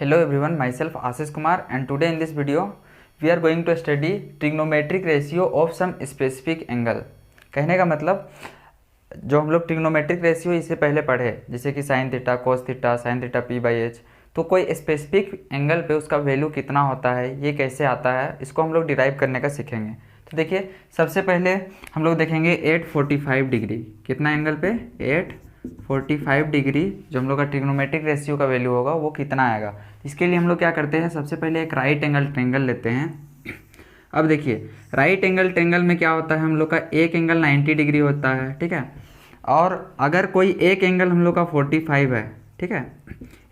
Hello everyone, myself Ashish Kumar and today in this video we are going to study trigonometric ratio of some specific angle। कहने का मतलब जो हम लोग trigonometric ratio इससे पहले पढ़े जैसे कि sine theta, cos theta, sine theta P by H, तो कोई स्पेसिफिक एंगल पे उसका वैल्यू कितना होता है, ये कैसे आता है, इसको हम लोग डिराइव करने का सीखेंगे। तो देखिए सबसे पहले हम लोग देखेंगे 845 डिग्री, कितना एंगल पे 845 डिग्री जो हम लोग का ट्रिग्नोमेट्रिक रेशियो का वैल्यू होगा वो कितना आएगा। इसके लिए हम लोग क्या करते हैं, सबसे पहले एक राइट एंगल ट्रेंगल लेते हैं। अब देखिए राइट एंगल ट्रेंगल में क्या होता है, हम लोग का एक एंगल 90 डिग्री होता है, ठीक है। और अगर कोई एक एंगल हम लोग का 45 है, ठीक है,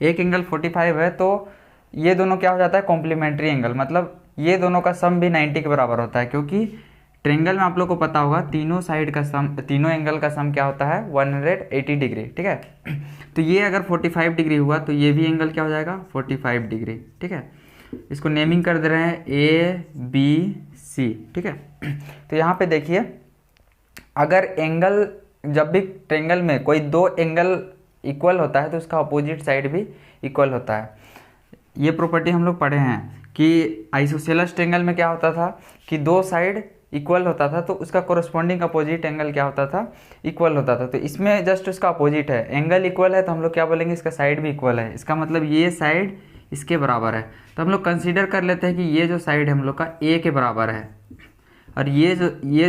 एक एंगल 45 है तो ये दोनों क्या हो जाता है, कॉम्प्लीमेंट्री एंगल, मतलब ये दोनों का सम भी 90 के बराबर होता है, क्योंकि ट्रेंगल में आप लोग को पता होगा तीनों साइड का सम, तीनों एंगल का सम क्या होता है 180 डिग्री, ठीक है। तो ये अगर 45 डिग्री हुआ तो ये भी एंगल क्या हो जाएगा 45 डिग्री, ठीक है। इसको नेमिंग कर दे रहे हैं ABC, ठीक है। तो यहाँ पे देखिए अगर एंगल, जब भी ट्रेंगल में कोई दो एंगल इक्वल होता है तो उसका अपोजिट साइड भी इक्वल होता है। ये प्रॉपर्टी हम लोग पढ़े हैं कि आइसोसेलेस ट्रेंगल में क्या होता था कि दो साइड इक्वल होता था तो उसका कोरस्पॉन्डिंग अपोजिट एंगल क्या होता था, इक्वल होता था। तो इसमें जस्ट उसका अपोजिट है, एंगल इक्वल है तो हम लोग क्या बोलेंगे, इसका साइड भी इक्वल है, इसका मतलब ये साइड इसके बराबर है। तो हम लोग कंसीडर कर लेते हैं कि ये जो साइड है हम लोग का ए के बराबर है और ये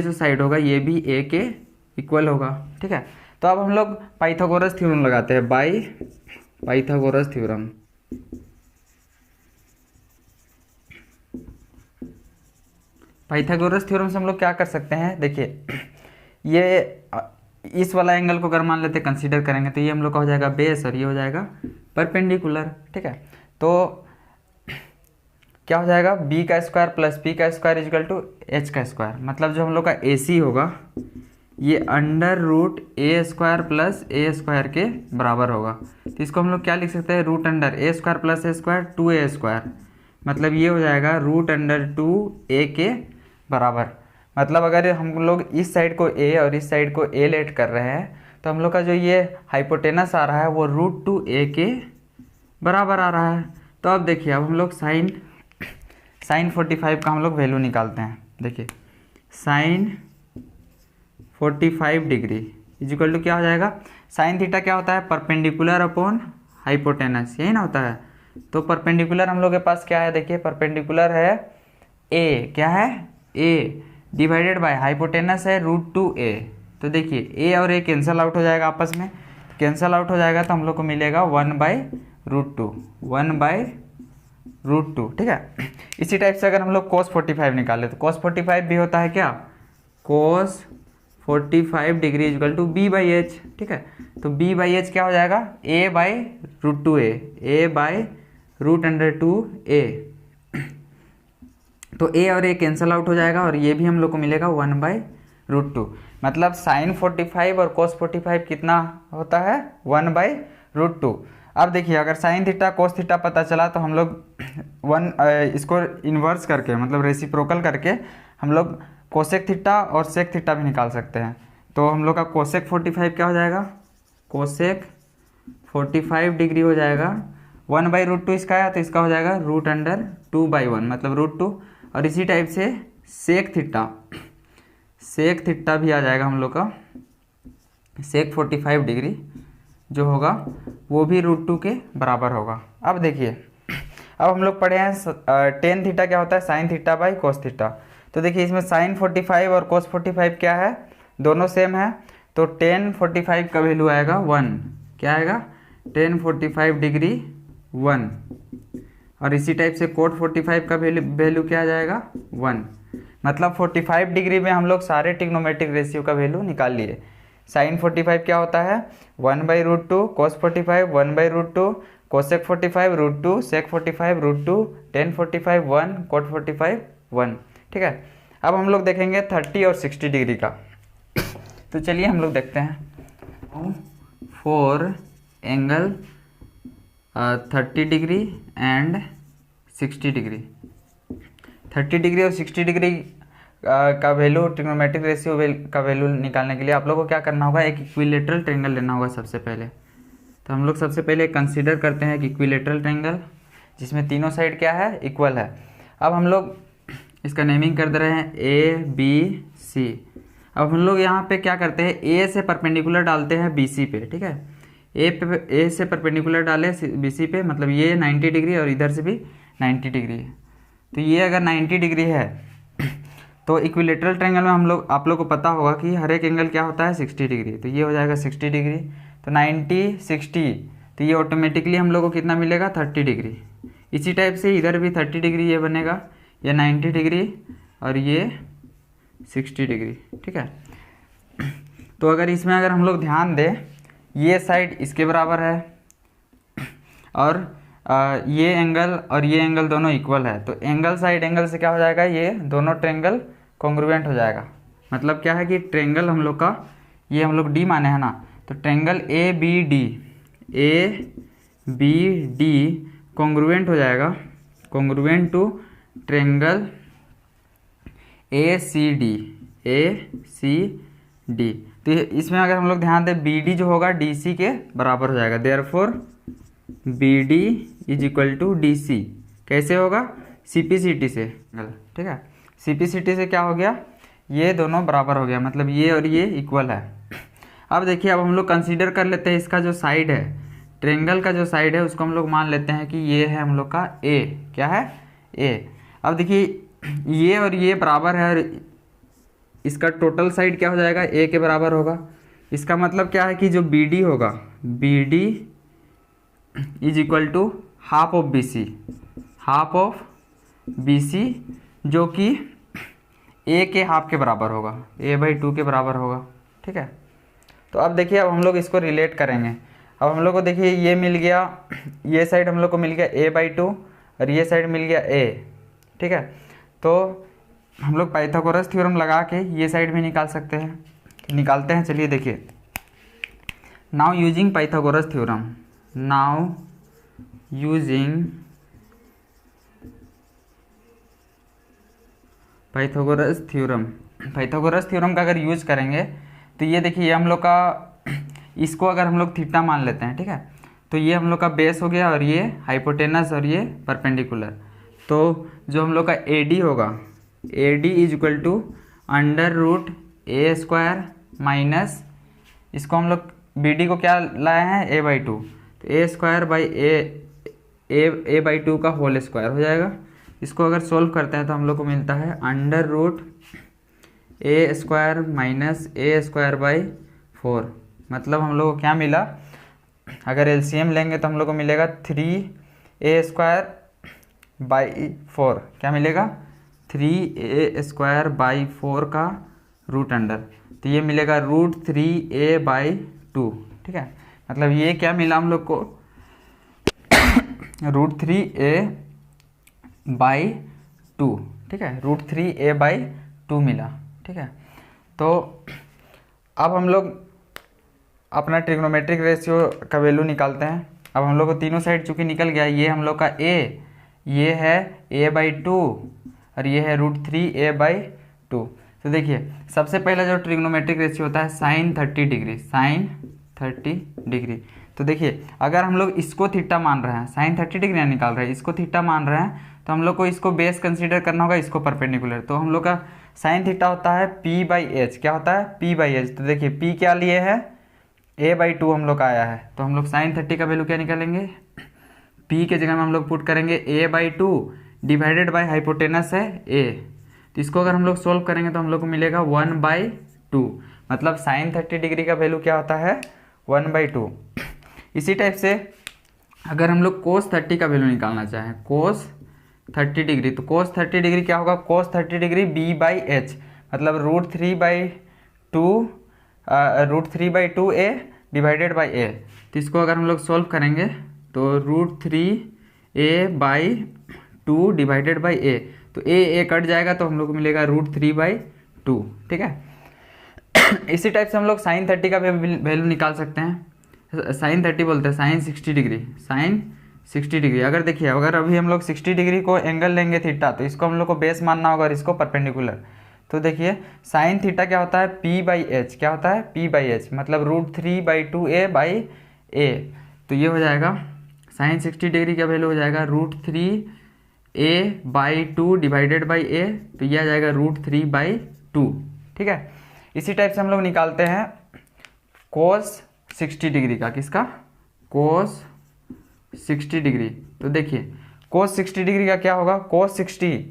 जो साइड होगा ये भी ए के इक्वल होगा, ठीक है। तो अब हम लोग पाइथागोरस थ्योरम लगाते हैं, by Pythagoras theorem. Pythagoras theorem से हम लोग क्या कर सकते हैं, देखिए ये इस वाला एंगल को अगर मान लेते कंसीडर करेंगे तो ये हम लोग का हो जाएगा बेस और ये हो जाएगा परपेंडिकुलर, ठीक है। तो क्या हो जाएगा बी का स्क्वायर प्लस पी का स्क्वायर इक्वल टू एच का स्क्वायर, मतलब जो हम लोग का ए सी होगा ये अंडर रूट ए स्क्वायर प्लस ए स्क्वायर के बराबर होगा। तो इसको हम लोग क्या लिख सकते हैं, रूट अंडर ए स्क्वायर प्लस ए स्क्वायर 2a स्क्वायर, मतलब ये हो जाएगा रूट अंडर 2a के बराबर। मतलब अगर हम लोग इस साइड को a और इस साइड को a लेट कर रहे हैं तो हम लोग का जो ये हाइपोटेनस आ रहा है वो रूट 2a के बराबर आ रहा है। तो अब देखिए अब हम लोग साइन 45 का हम लोग वैल्यू निकालते हैं। देखिए साइन 45 डिग्री इजिकल टू क्या हो जाएगा, साइन थीटा क्या होता है परपेंडिकुलर अपॉन हाइपोटेनस, यही ना होता है। तो परपेंडिकुलर हम लोग के पास क्या है, देखिए परपेंडिकुलर है a, क्या है a डिवाइडेड बाय हाइपोटेनस है रूट 2a। तो देखिए a और a कैंसल आउट हो जाएगा, आपस में कैंसल आउट हो जाएगा तो हम लोग को मिलेगा 1/√2, 1/√2, ठीक है। इसी टाइप से अगर हम लोग cos 45 निकाले तो cos 45 भी होता है क्या, cos 45 degree equal to b/h, ठीक है। तो b/h क्या हो जाएगा a/√2a, a/√2a। तो a और a कैंसल आउट हो जाएगा और ये भी हम लोग को मिलेगा 1/√2, मतलब साइन 45 और cos 45 कितना होता है 1/√2। अब देखिए अगर साइन थीटा कोस थीटा पता चला तो हम लोग इसको इन्वर्स करके मतलब रेसिप्रोकल करके हम लोग कोसेक थीटा और सेक थीटा भी निकाल सकते हैं। तो हम लोग का कोसेक 45 क्या हो जाएगा, कोसेक 45 डिग्री हो जाएगा 1/√2 इसका है तो इसका हो जाएगा रूट अंडर 2/1, मतलब √2। और इसी टाइप से सेक थीटा भी आ जाएगा हम लोग का, सेक 45 डिग्री जो होगा वो भी √2 के बराबर होगा। अब देखिए अब हम लोग पढ़े हैं टेन थीटा क्या होता है, sine theta by cos theta. तो देखिए इसमें साइन 45 और कोस 45 क्या है, दोनों सेम है। तो टेन 45 का वैल्यू आएगा 1, क्या आएगा टेन 45 डिग्री 1। और इसी टाइप से कोट 45 का वैल्यू क्या आ जाएगा 1, मतलब 45 डिग्री में हम लोग सारे ट्रिग्नोमेट्रिक रेशियो का वैल्यू निकाल लिए। साइन 45 क्या होता है 1/√2, कोस 45 1/√2, कोसेक 45 √2, सेक 45 √2, टेन 45 1, कोट 45 1, ठीक है। अब हम लोग देखेंगे 30 और 60 डिग्री का। तो चलिए हम लोग देखते हैं for angle 30 degree and 60 degree. 30 degree और 60 डिग्री का वैल्यू ट्रिग्नोमेट्रिक रेशियो का वैल्यू निकालने के लिए आप लोगों को क्या करना होगा, एक इक्विलेटरल ट्रायंगल लेना होगा सबसे पहले। तो हम लोग सबसे पहले कंसीडर करते हैं कि इक्विलेटरल ट्रायंगल। जिसमें तीनों साइड क्या है, इक्वल है। अब हम लोग इसका नेमिंग कर दे रहे हैं ABC। अब हम लोग यहाँ पे क्या करते हैं, ए से परपेंडिकुलर डालते हैं BC पे, ठीक है। ए से परपेंडिकुलर डाले BC पे, मतलब ये 90 डिग्री और इधर से भी 90 डिग्री है। तो ये अगर 90 डिग्री है तो इक्विलेटरल ट्रायंगल में हम लोग, आप लोग को पता होगा कि हर एक एंगल क्या होता है, 60 डिग्री। तो ये हो जाएगा 60 डिग्री, तो 90 60, तो ये ऑटोमेटिकली हम लोग को कितना मिलेगा, 30 डिग्री। इसी टाइप से इधर भी 30 डिग्री ये बनेगा, ये 90 डिग्री और ये 60 डिग्री, ठीक है। तो अगर इसमें अगर हम लोग ध्यान दें, ये साइड इसके बराबर है और ये एंगल और ये एंगल दोनों इक्वल है, तो एंगल साइड एंगल से क्या हो जाएगा, ये दोनों ट्रायंगल कॉन्ग्रुएंट हो जाएगा। मतलब क्या है कि ट्रायंगल हम लोग का, ये हम लोग डी माने हैं ना, तो triangle A B D congruent हो जाएगा, कॉन्ग्रुएंट टू ट्रायंगल ACD। तो इसमें अगर हम लोग ध्यान दें, BD जो होगा DC के बराबर हो जाएगा, therefore BD is equal to DC। कैसे होगा, CPCT से, ठीक है। CPCT से क्या हो गया, ये दोनों बराबर हो गया, मतलब ये और ये इक्वल है। अब देखिए, अब हम लोग कंसीडर कर लेते हैं इसका जो साइड है, ट्रायंगल का जो साइड है उसको हम लोग मान लेते हैं कि ये है हम लोग का A। क्या है, A। अब देखिए, ये और ये बराबर है और इसका टोटल साइड क्या हो जाएगा, A के बराबर होगा। इसका मतलब क्या है कि जो BD होगा, BD is equal to half of BC, जो कि A के हाफ के बराबर होगा, A/2 के बराबर होगा, ठीक है। तो अब देखिए, अब हम लोग इसको रिलेट करेंगे। अब हम लोग को देखिए, ये मिल गया, ये साइड हम लोग को मिल गया A/2 और ये साइड मिल गया A, ठीक है। तो हम लोग पाइथागोरस थ्योरम लगा के ये साइड भी निकाल सकते हैं, निकालते हैं। चलिए देखिए, now using Pythagoras theorem, Pythagoras theorem का अगर यूज करेंगे तो ये देखिए, ये हम लोग का, इसको अगर हम लोग थीटा मान लेते हैं, ठीक है, तो ये हम लोग का बेस हो गया और ये हाइपोटेनस और ये परपेंडिकुलर। तो जो हम लोग का AD होगा, AD is equal to √A² minus, इसको हम लोग BD को क्या लाए हैं, A/2, तो A² का होल स्क्वायर हो जाएगा। इसको अगर सोल्व करते हैं तो हम लोग को मिलता है √A² माइनस A²/4। मतलब हम लोग को क्या मिला, अगर LCM लेंगे तो हम लोग को मिलेगा 3A²/4। क्या मिलेगा, 3A²/4 का रूट अंडर, तो ये मिलेगा √3A/2, ठीक है। मतलब ये क्या मिला हम लोग को, √3A/2, ठीक है, √3A/2 मिला, ठीक है। तो अब हम लोग अपना ट्रिग्नोमेट्रिक रेशियो का वैल्यू निकालते हैं। अब हम लोग को तीनों साइड चूँकि निकल गया, ये हम लोग का A, ये है A/2 और ये है √3A/2। तो देखिए, सबसे पहला जो ट्रिग्नोमेट्रिक रेशियो होता है sin 30 डिग्री। तो देखिए, अगर हम लोग इसको थीटा मान रहे हैं, sin 30 डिग्री निकाल रहे हैं, इसको थीटा मान रहे हैं, तो हम लोग को इसको बेस कंसीडर करना होगा, इसको परपेंडिकुलर। तो हम लोग का sin थीटा होता है P/H। क्या होता है, P/H। तो देखिए, P क्या लिए है, A/2 हम लोग का आया है, तो हम लोग sin 30 का वैल्यू क्या निकालेंगे, P के जगह में हम लोग पुट करेंगे A/2 डिवाइडेड बाय हाइपोटेनस है A। तो इसको अगर हम लोग सोल्व करेंगे तो हम लोग को मिलेगा 1/2। मतलब sin 30 डिग्री का वैल्यू क्या होता है, 1/2। इसी टाइप से अगर हम लोग cos 30 का वैल्यू निकालना चाहें, cos 30 डिग्री, तो cos 30 डिग्री क्या होगा, cos 30 डिग्री B/H, मतलब √3/2A डिवाइडेड बाई A। तो इसको अगर हम लोग सोल्व करेंगे तो √3A/2 डिवाइडेड बाई A, तो A कट जाएगा तो हम लोग को मिलेगा √3/2, ठीक है। इसी टाइप से हम लोग sin 30 का वैल्यू निकाल सकते हैं, sin 30 बोलते हैं, sin 60 डिग्री। अगर देखिए, अगर अभी हम लोग 60 डिग्री को एंगल लेंगे थीटा, तो इसको हम लोग को बेस मानना होगा और इसको परपेंडिकुलर। तो देखिए, sin थीटा क्या होता है, P/H। क्या होता है, P/H, मतलब √3/2A/A। तो ये हो जाएगा साइन 60 डिग्री का वैल्यू हो जाएगा √3a/2 डिवाइडेड बाई a, तो यह आ जाएगा √3/2। ठीक है। इसी टाइप से हम लोग निकालते हैं कोस 60 डिग्री का। किसका? कोस 60 डिग्री। तो देखिए कोस 60 डिग्री का क्या होगा? कोस 60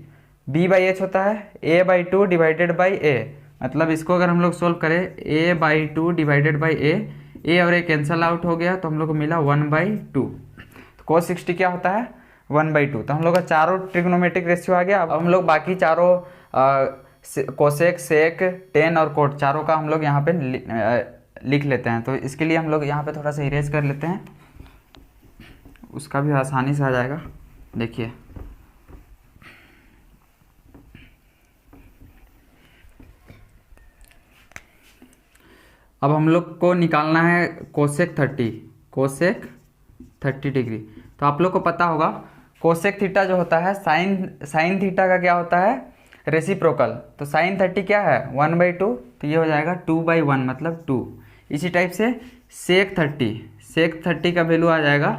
b/h होता है a/2 डिवाइडेड बाई a, मतलब इसको अगर हम लोग सोल्व करें a/2 डिवाइडेड बाई a और a कैंसल आउट हो गया तो हम लोग को मिला 1/2। तो कोस 60 क्या होता है? 1/2। तो हम लोग का चारों ट्रिग्नोमेट्रिक रेशियो आ गया। अब हम लोग बाकी चारों कोसेक, सेक, टेन और कोट चारों का हम लोग यहाँ पे लिख लेते हैं। तो इसके लिए हम लोग यहाँ पे थोड़ा सा इरेज कर लेते हैं, उसका भी आसानी से आ जाएगा। देखिए अब हम लोग को निकालना है कोसेक 30 डिग्री। तो आप लोग को पता होगा कोसेक थीटा जो होता है साइन थीटा का क्या होता है? रेसिप्रोकल। तो साइन 30 क्या है? 1/2, तो ये हो जाएगा 2/1 मतलब 2। इसी टाइप से सेक 30 का वैल्यू आ जाएगा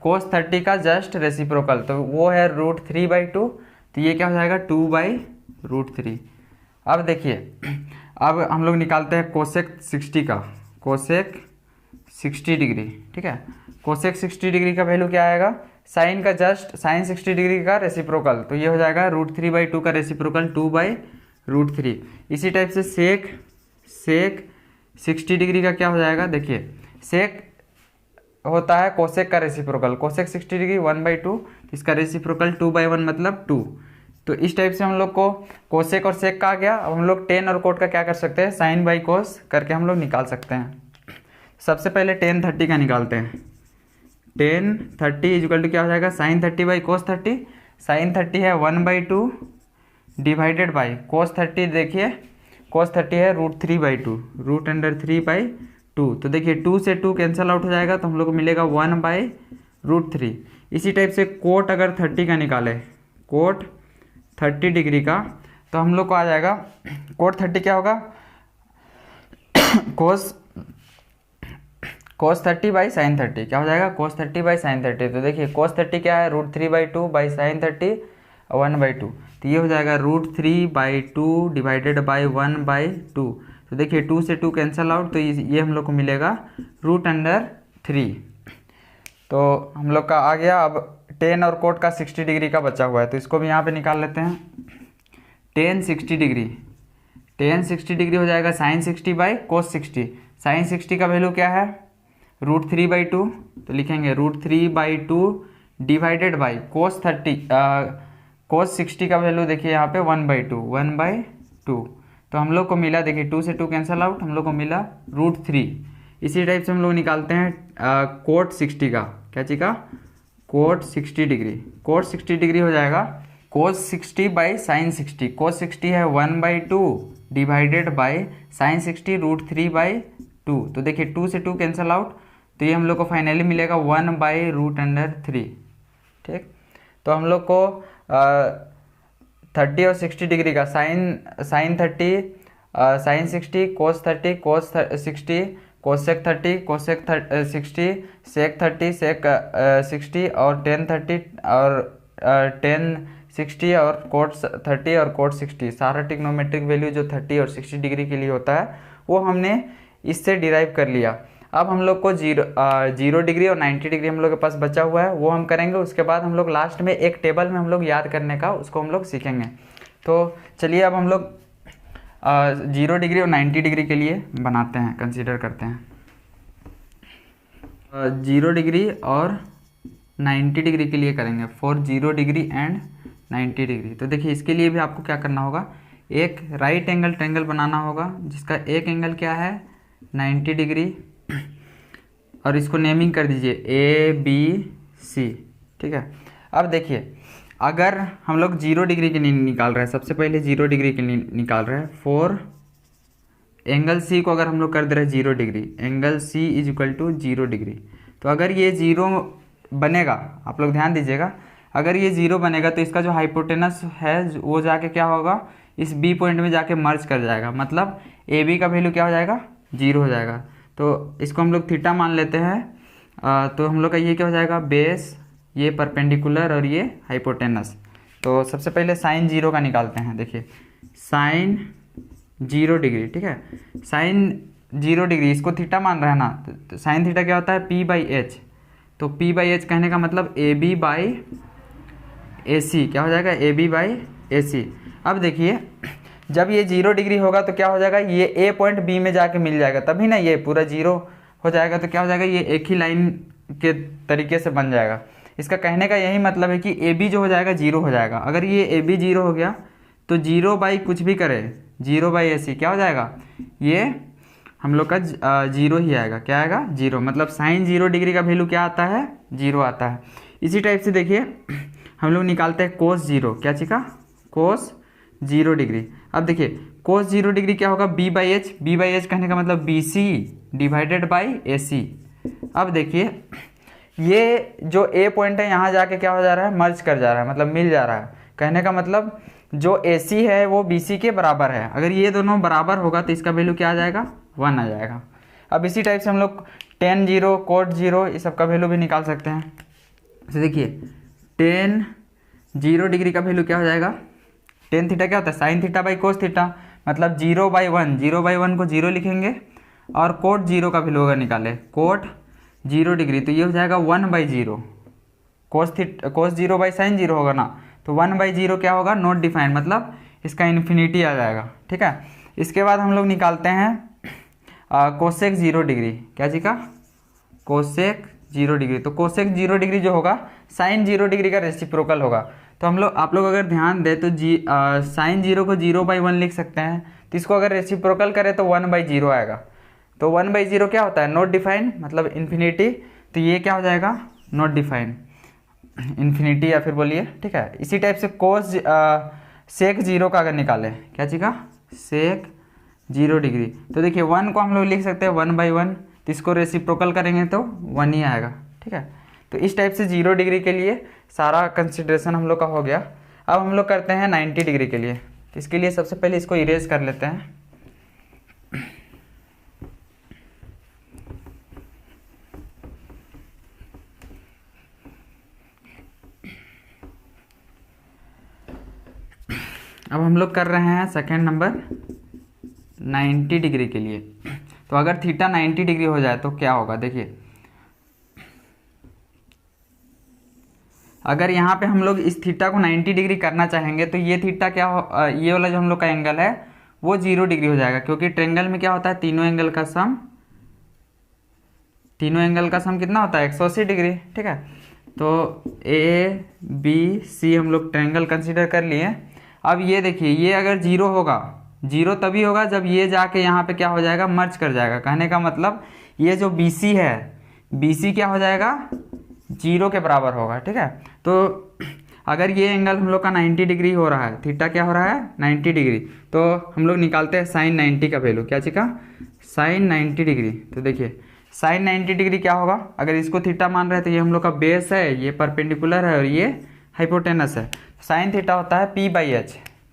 कोस 30 का जस्ट रेसिप्रोकल, तो वो है √3/2, तो ये क्या हो जाएगा? 2/√3। अब देखिए अब हम लोग निकालते हैं कोसेक 60 का, कोसेक 60 डिग्री। ठीक है। कोसेक 60 डिग्री का वैल्यू क्या आएगा? साइन का जस्ट साइन 60 डिग्री का रेसिप्रोकल, तो ये हो जाएगा √3/2 का रेसिप्रोकल 2/√3। इसी टाइप से सेक 60 डिग्री का क्या हो जाएगा? देखिए सेक होता है कोसेक का रेसिप्रोकल, कोसेक 60 डिग्री 1/2, इसका रेसिप्रोकल 2/1 मतलब 2। तो इस टाइप से हम लोग को कोसेक और सेक का आ गया। अब हम लोग टेन और कोट का क्या कर सकते हैं? साइन बाई कोस करके हम लोग निकाल सकते हैं। सबसे पहले टेन 30 का निकालते हैं। टेन 30 इक्वल टू क्या हो जाएगा? Sign 30 by cos 30। साइन 30 है 1/2 डिवाइडेड बाई कोस 30, देखिए कोस 30 है √3/2, √3/2। तो देखिए 2 से 2 कैंसल आउट हो जाएगा, तो हम लोग को मिलेगा 1/√3। इसी टाइप से कोट अगर 30 का निकाले, कोट 30 डिग्री का, तो हम लोग को आ जाएगा कोट 30 क्या होगा? कोस 30 बाई साइन 30 क्या हो जाएगा? कोस 30 बाई साइन 30। तो देखिए कोस 30 क्या है? √3/2 बाई साइन 30 1/2, तो ये हो जाएगा √3/2 डिवाइडेड बाई 1/2। तो देखिए 2 से 2 कैंसल आउट, तो ये हम लोग को मिलेगा √3। तो हम लोग का आ गया। अब टेन और कोट का 60 डिग्री का बचा हुआ है, तो इसको भी यहाँ पे निकाल लेते हैं। टेन 60 डिग्री हो जाएगा साइन 60 बाई कोस 60। साइन 60 का वैल्यू क्या है? √3/2, तो लिखेंगे √3/2 डिवाइडेड बाई कोस 60 का वैल्यू देखिए यहाँ पे 1/2। तो हम लोग को मिला, देखिए 2 से 2 कैंसल आउट, हम लोग को मिला √3। इसी टाइप से हम लोग निकालते हैं कोट 60 का। क्या चीज़ का? Coat 60 degree. कोट 60 डिग्री हो जाएगा कोस 60 बाई साइन 60। कोस 60 है 1/2 डिवाइडेड बाई साइन 60 √3/2। तो देखिए 2 से 2 कैंसल आउट, तो ये हम लोग को फाइनली मिलेगा 1/√3। ठीक। तो हम लोग को 30 और 60 डिग्री का साइन 30 साइन 60 कोस 30 कोस 60 कोसेक 30 कोसेक 60 सेक 30 सेक 60 और टेन 30 और टेन 60 और कोट 30 और कोट 60, सारा ट्रिग्नोमेट्रिक वैल्यू जो 30 और 60 डिग्री के लिए होता है वो हमने इससे डिराइव कर लिया। अब हम लोग को 0 डिग्री और 90 डिग्री हम लोग के पास बचा हुआ है, वो हम करेंगे। उसके बाद हम लोग लास्ट में एक टेबल में हम लोग याद करने का उसको हम लोग सीखेंगे। तो चलिए अब हम लोग 0 डिग्री और 90 डिग्री के लिए बनाते हैं, कंसीडर करते हैं। 0 डिग्री और 90 डिग्री के लिए करेंगे, फॉर 0 डिग्री एंड 90 डिग्री। तो देखिए इसके लिए भी आपको क्या करना होगा? एक राइट एंगल ट्रायंगल बनाना होगा जिसका एक एंगल क्या है? 90 डिग्री, और इसको नेमिंग कर दीजिए ABC। ठीक है। अब देखिए अगर हम लोग 0 डिग्री के लिए निकाल रहे हैं, सबसे पहले 0 डिग्री के लिए निकाल रहे हैं, फॉर एंगल C को अगर हम लोग कर दे रहे हैं 0 degree, angle C is equal to 0 degree. तो अगर ये 0 बनेगा, आप लोग ध्यान दीजिएगा, अगर ये 0 बनेगा तो इसका जो हाइपोटेनस है वो जाके क्या होगा? इस B पॉइंट में जाके मर्ज कर जाएगा, मतलब AB का वैल्यू क्या हो जाएगा? 0 हो जाएगा। तो इसको हम लोग थीटा मान लेते हैं तो हम लोग का ये क्या हो जाएगा, बेस, ये परपेंडिकुलर और ये हाइपोटेनस। तो सबसे पहले साइन 0 का निकालते हैं। देखिए साइन 0 डिग्री, ठीक है, साइन 0 डिग्री इसको थीटा मान रहा है ना, तो साइन थीटा क्या होता है, p/h। तो p/h कहने का मतलब AB/AC क्या हो जाएगा, AB/AC। अब देखिए जब ये 0 डिग्री होगा तो क्या हो जाएगा, ये A पॉइंट B में जाके मिल जाएगा, तभी ना ये पूरा 0 हो जाएगा। तो क्या हो जाएगा, ये एक ही लाइन के तरीके से बन जाएगा। इसका कहने का यही मतलब है कि AB जो हो जाएगा 0 हो जाएगा। अगर ये AB 0 हो गया तो 0 बाई कुछ भी करे, 0/AC क्या हो जाएगा, ये हम लोग का 0 ही आएगा। क्या आएगा, 0। मतलब साइन 0 डिग्री का वैल्यू क्या आता है, 0 आता है। इसी टाइप से देखिए हम लोग निकालते हैं कोस 0, क्या चीज़ का, कोस 0 डिग्री। अब देखिए कोस 0 डिग्री क्या होगा, B/h, B/h कहने का मतलब BC डिवाइडेड बाई AC। अब देखिए ये जो A पॉइंट है यहाँ जाके क्या हो जा रहा है, मर्ज कर जा रहा है, मतलब मिल जा रहा है। कहने का मतलब जो AC है वो BC के बराबर है। अगर ये दोनों बराबर होगा तो इसका वैल्यू क्या आ जाएगा, 1 आ जाएगा। अब इसी टाइप से हम लोग tan 0, cot 0 इस सब का वैल्यू भी निकाल सकते हैं। तो देखिए tan 0 डिग्री का वैल्यू क्या हो जाएगा, tan थीटा क्या होता है, sine theta by cos theta, मतलब 0/1, 0/1 को 0 लिखेंगे। और cot 0 का वैल्यू अगर निकाले, cot 0 डिग्री, तो ये हो जाएगा 1/0। कोस 0 बाई साइन 0 होगा ना, तो 1/0 क्या होगा, नॉट डिफाइंड, मतलब इसका इन्फिनिटी आ जाएगा, ठीक है। इसके बाद हम लोग निकालते हैं कोसेक 0 डिग्री, क्या जी का, कोसेक 0 डिग्री। तो कोसेक 0 डिग्री जो होगा साइन 0 डिग्री का रेसिप्रोकल होगा। तो आप लोग अगर ध्यान दें तो साइन 0 को 0/1 लिख सकते हैं। तो इसको अगर रेसिप्रोकल करें तो 1/0 आएगा। तो 1/0 क्या होता है, नॉट डिफाइंड, मतलब इन्फिनिटी। तो ये क्या हो जाएगा, नॉट डिफाइंड, इन्फिनिटी या फिर बोलिए, ठीक है। इसी टाइप से कोस सेक 0 का अगर निकालें, क्या चीज़ का, सेक 0 डिग्री, तो देखिए 1 को हम लोग लिख सकते हैं 1/1। तो इसको रेसिप्रोकल करेंगे तो 1 ही आएगा, ठीक है। तो इस टाइप से 0 डिग्री के लिए सारा कंसिडरेशन हम लोग का हो गया। अब हम लोग करते हैं 90 डिग्री के लिए। तो इसके लिए सबसे पहले इसको इरेज कर लेते हैं। अब हम लोग कर रहे हैं सेकेंड नंबर 90 डिग्री के लिए। तो अगर थीटा 90 डिग्री हो जाए तो क्या होगा, देखिए अगर यहाँ पे हम लोग इस थीटा को 90 डिग्री करना चाहेंगे तो ये थीटा क्या हो, ये वाला जो हम लोग का एंगल है वो 0 डिग्री हो जाएगा। क्योंकि ट्रायंगल में क्या होता है, तीनों एंगल का सम कितना होता है, 180 डिग्री, ठीक है। तो ABC हम लोग ट्रायंगल कंसीडर कर लिए। अब ये देखिए ये अगर 0 होगा, 0 तभी होगा जब ये जाके यहाँ पे क्या हो जाएगा, मर्ज कर जाएगा। कहने का मतलब ये जो BC है, BC क्या हो जाएगा, 0 के बराबर होगा, ठीक है। तो अगर ये एंगल हम लोग का 90 डिग्री हो रहा है, थीटा क्या हो रहा है, 90 डिग्री, तो हम लोग निकालते हैं साइन 90 का वैल्यू, क्या चीज़ का, साइन 90 डिग्री। तो देखिए साइन 90 डिग्री क्या होगा, अगर इसको थीटा मान रहे हैं तो ये हम लोग का बेस है, ये परपेंडिकुलर है और ये हाइपोटेनस है। साइन थीटा होता है P/h।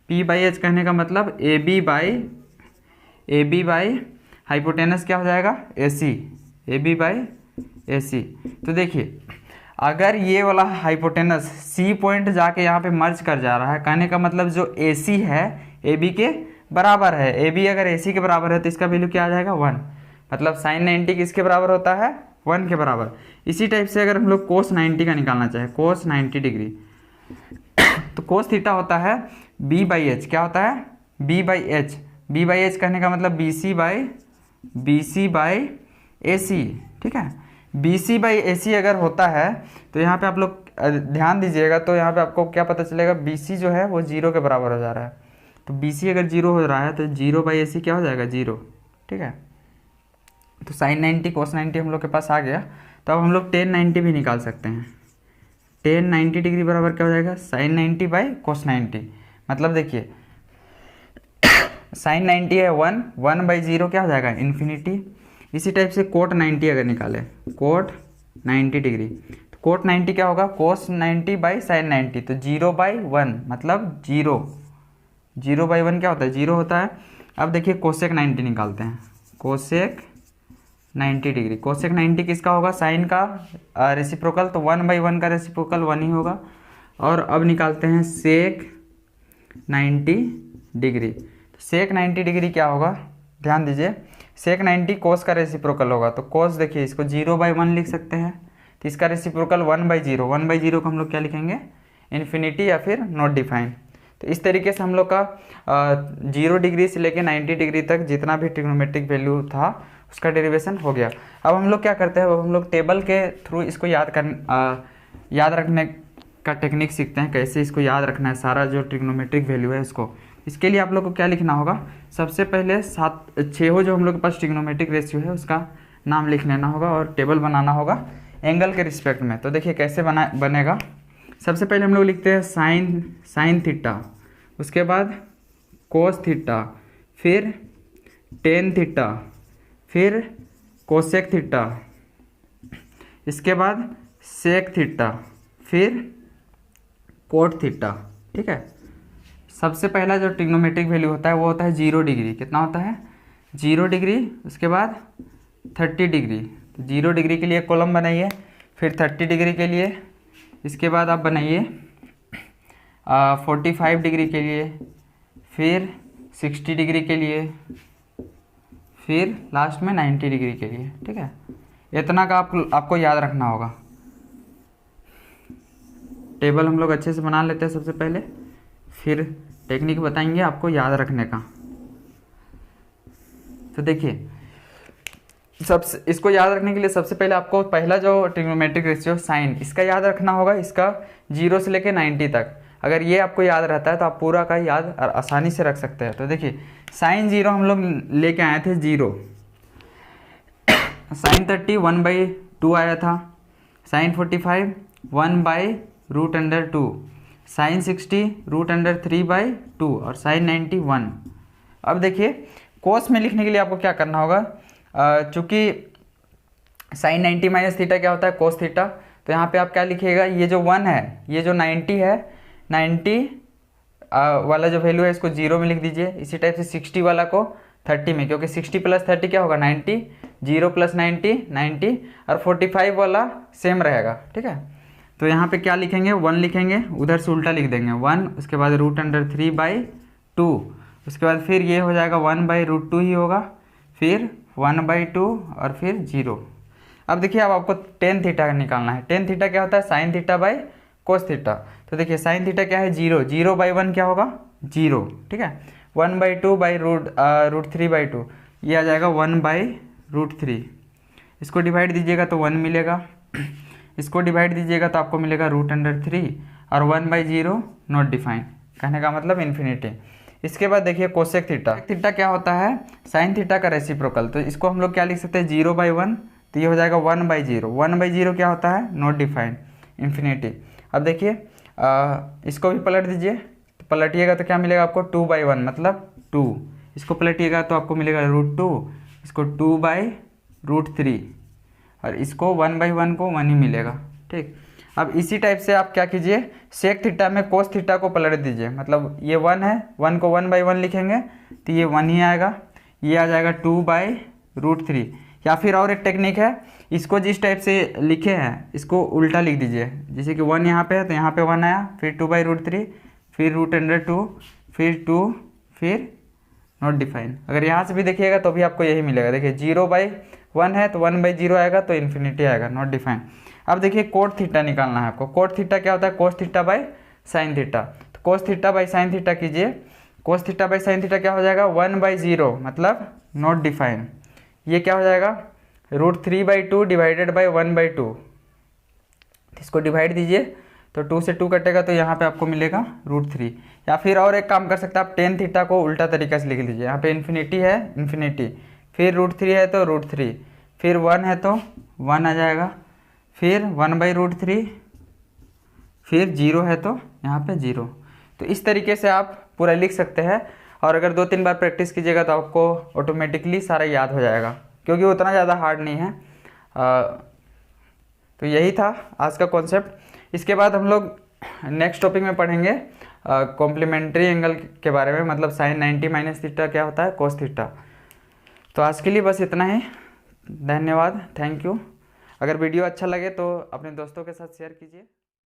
P/h कहने का मतलब AB बाई हाइपोटेनस क्या हो जाएगा, AC, AB/AC। तो देखिए अगर ये वाला हाइपोटेनस C पॉइंट जाके यहाँ पे मर्ज कर जा रहा है, कहने का मतलब जो AC है AB के बराबर है। AB अगर AC के बराबर है तो इसका वैल्यू क्या आ जाएगा, 1। मतलब साइन 90 किसके बराबर होता है, 1 के बराबर। इसी टाइप से अगर हम लोग कोस 90 का निकालना चाहें, कोस 90 डिग्री, तो कोस थीटा होता है B/h, क्या होता है, B/h। B/h कहने का मतलब BC बाई AC, ठीक है। BC/AC अगर होता है तो यहाँ पे आप लोग ध्यान दीजिएगा, तो यहाँ पे आपको क्या पता चलेगा, BC जो है वो 0 के बराबर हो जा रहा है। तो BC अगर 0 हो रहा है तो 0/AC क्या हो जाएगा, 0, ठीक है। तो साइन 90 कोस 90 हम लोग के पास आ गया। तो अब हम लोग tan 90 भी निकाल सकते हैं। tan 90 डिग्री बराबर क्या हो जाएगा, साइन 90 बाई कोस 90। मतलब देखिए साइन 90 है 1, 1/0 क्या हो जाएगा, इन्फिनिटी। इसी टाइप से कोट 90 अगर निकाले, कोट 90 डिग्री, तो कोट 90 क्या होगा, कोस 90 बाई साइन 90। तो 0/1 मतलब 0/1 क्या होता है, 0 होता है। अब देखिए कोसेक 90 निकालते हैं। Cosec 90 degree. कोसेक 90 किसका होगा? साइन का रेसिप्रोकल, तो 1/1 का रेसिप्रोकल 1 ही होगा। और अब निकालते हैं सेक 90 डिग्री। तो सेक 90 डिग्री क्या होगा? ध्यान दीजिए, सेक 90 कोस का रेसिप्रोकल होगा, तो कोस देखिए इसको 0/1 लिख सकते हैं, तो इसका रेसिप्रोकल 1/0। 1/0 को हम लोग क्या लिखेंगे? इन्फिनिटी या फिर नॉट डिफाइन। तो इस तरीके से हम लोग का 0 डिग्री से लेकर 90 डिग्री तक जितना भी ट्रिग्नोमेट्रिक वैल्यू था उसका डेरिवेशन हो गया। अब हम लोग क्या करते हैं? अब हम लोग टेबल के थ्रू इसको याद रखने का टेक्निक सीखते हैं, कैसे इसको याद रखना है सारा जो ट्रिग्नोमेट्रिक वैल्यू है इसको। इसके लिए आप लोग को क्या लिखना होगा? सबसे पहले 6 जो हम लोग के पास ट्रिग्नोमेट्रिक रेशियो है उसका नाम लिख लेना होगा और टेबल बनाना होगा एंगल के रिस्पेक्ट में। तो देखिए कैसे बनेगा। सबसे पहले हम लोग लिखते हैं साइन थीटा, उसके बाद कोस थीटा, फिर टेन थीटा, फिर कोसेक थीटा, इसके बाद सेक थीटा, फिर कोट थीटा। ठीक है, सबसे पहला जो ट्रिग्नोमेट्रिक वैल्यू होता है वो होता है 0 डिग्री। कितना होता है? 0 डिग्री। उसके बाद 30 डिग्री, तो 0 डिग्री के लिए कॉलम बनाइए, फिर 30 डिग्री के लिए, इसके बाद आप बनाइए 45 डिग्री के लिए, फिर 60 डिग्री के लिए, फिर लास्ट में 90 डिग्री के लिए। ठीक है, इतना का आपको याद रखना होगा। टेबल हम लोग अच्छे से बना लेते हैं सबसे पहले, फिर टेक्निक बताएंगे आपको याद रखने का। तो देखिए, सबसे इसको याद रखने के लिए सबसे पहले आपको पहला जो ट्रिग्नोमेट्रिक रेशियो साइन, इसका याद रखना होगा, इसका 0 से लेकर 90 तक। अगर ये आपको याद रहता है तो आप पूरा का याद आसानी से रख सकते हैं। तो देखिए साइन 0 हम लोग लेके आए थे 0, साइन 30 1/2 आया था, साइन 45 1/√2, साइन 60 √3/2 और साइन 90 1। अब देखिए कोस में लिखने के लिए आपको क्या करना होगा? चूँकि साइन 90 माइनस थीटा क्या होता है? Cos theta. तो यहाँ पे आप क्या लिखिएगा? ये जो 1 है, ये जो 90 है, 90 वाला जो वैल्यू है इसको 0 में लिख दीजिए। इसी टाइप से 60 वाला को 30 में, क्योंकि 60 + 30 क्या होगा? 90, 0 + 90 90, और 45 वाला सेम रहेगा। ठीक है, तो यहाँ पे क्या लिखेंगे? 1 लिखेंगे, उधर से उल्टा लिख देंगे 1, उसके बाद √3/2, उसके बाद फिर ये हो जाएगा 1/√2 ही होगा, फिर 1/2 और फिर 0। अब देखिए, अब आपको टेन थीटा निकालना है। टेन थीटा क्या होता है? Sine theta by cos theta. तो देखिए साइन थीटा क्या है? 0, 0/1 क्या होगा? 0। ठीक है, 1/2/√3/2, ये आ जाएगा 1/√3। इसको डिवाइड दीजिएगा तो 1 मिलेगा, इसको डिवाइड दीजिएगा तो आपको मिलेगा √3, और 1/0 नॉट डिफाइन, कहने का मतलब इन्फिनिटी। इसके बाद देखिए कोसेक थीटा। थीटा क्या होता है? साइन थीटा का रेसिप्रोकल। तो इसको हम लोग क्या लिख सकते हैं? 0/1, तो ये हो जाएगा 1/0। 1/0 क्या होता है? Not define, infinity. अब देखिए इसको भी पलट दीजिए, तो पलटिएगा तो क्या मिलेगा आपको? 2/1 मतलब 2। इसको पलटिएगा तो आपको मिलेगा √2, इसको 2/√3, और इसको 1/1 को 1 ही मिलेगा। ठीक, अब इसी टाइप से आप क्या कीजिए? सेक थीटा में कोस थीटा को पलट दीजिए, मतलब ये 1 है, 1 को 1/1 लिखेंगे तो ये 1 ही आएगा, ये आ जाएगा 2/√3। या फिर और एक टेक्निक है, इसको जिस टाइप से लिखे हैं इसको उल्टा लिख दीजिए। जैसे कि 1 यहाँ पे है तो यहाँ पे 1 आया, फिर 2/√3, फिर √2, फिर 2, फिर नॉट डिफाइन। अगर यहाँ से भी देखिएगा तो भी आपको यही मिलेगा। देखिए 0/1 है तो 1/0 आएगा, तो इन्फिनिटी आएगा, नॉट डिफाइन। अब देखिए कोट थीटा निकालना है आपको। कोट थीटा क्या होता है? Cos theta by sine theta. तो cos theta by sine theta कीजिए। Cos theta by sine theta क्या हो जाएगा? 1/0 मतलब नॉट डिफाइन। ये क्या हो जाएगा? √3/2 डिवाइडेड बाई 1/2। इसको डिवाइड दीजिए तो 2 से 2 कटेगा, तो यहाँ पे आपको मिलेगा √3। या फिर और एक काम कर सकते हैं आप, टेन थीटा को उल्टा तरीका से लिख लीजिए। यहाँ पे इन्फिनिटी है, इन्फिनिटी, फिर √3 है तो √3, फिर 1 है तो 1 आ जाएगा, फिर 1/√3, फिर 0 है तो यहाँ पे 0। तो इस तरीके से आप पूरा लिख सकते हैं, और अगर 2-3 बार प्रैक्टिस कीजिएगा तो आपको ऑटोमेटिकली सारा याद हो जाएगा, क्योंकि उतना ज़्यादा हार्ड नहीं है। तो यही था आज का कॉन्सेप्ट। इसके बाद हम लोग नेक्स्ट टॉपिक में पढ़ेंगे कॉम्प्लीमेंट्री एंगल के बारे में, मतलब साइन 90 माइनस थीटा क्या होता है? Cos theta. तो आज के लिए बस इतना ही। धन्यवाद, थैंक यू। अगर वीडियो अच्छा लगे तो अपने दोस्तों के साथ शेयर कीजिए।